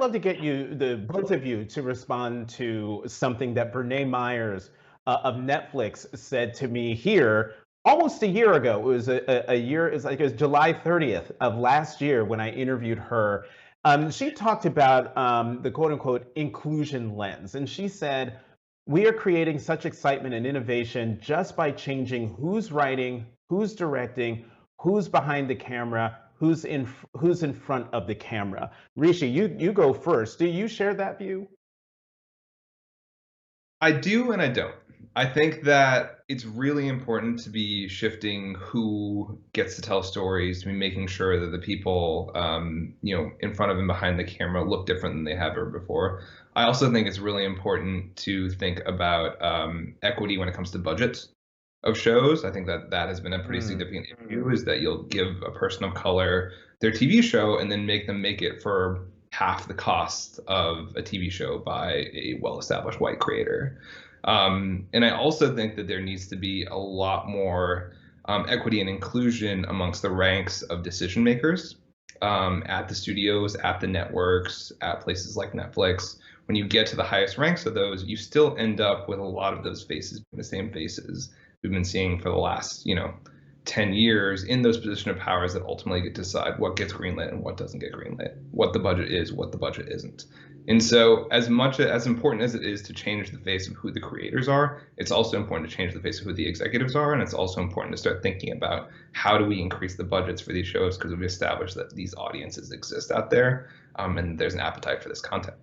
love to get you, the both of you, to respond to something that Brene Myers of Netflix said to me here almost a year ago. It was a year, it was like it was July 30th of last year when I interviewed her. She talked about the quote unquote inclusion lens. And she said, we are creating such excitement and innovation just by changing who's writing, who's directing, who's behind the camera, who's in front of the camera. Rishi, you go first. Do you share that view? I do and I don't. I think that it's really important to be shifting who gets to tell stories, to be making sure that the people, in front of and behind the camera look different than they have ever before. I also think it's really important to think about equity when it comes to budgets of shows. I think that that has been a pretty Mm. significant issue, is that you'll give a person of color their TV show and then make them make it for half the cost of a TV show by a well-established white creator. And I also think that there needs to be a lot more equity and inclusion amongst the ranks of decision makers at the studios, at the networks, at places like Netflix. When you get to the highest ranks of those, you still end up with a lot of those faces, the same faces we've been seeing for the last, 10 years in those position of powers that ultimately get to decide what gets greenlit and what doesn't get greenlit, what the budget is, what the budget isn't. And so as important as it is to change the face of who the creators are, it's also important to change the face of who the executives are. And it's also important to start thinking about how do we increase the budgets for these shows, because we've established that these audiences exist out there, and there's an appetite for this content.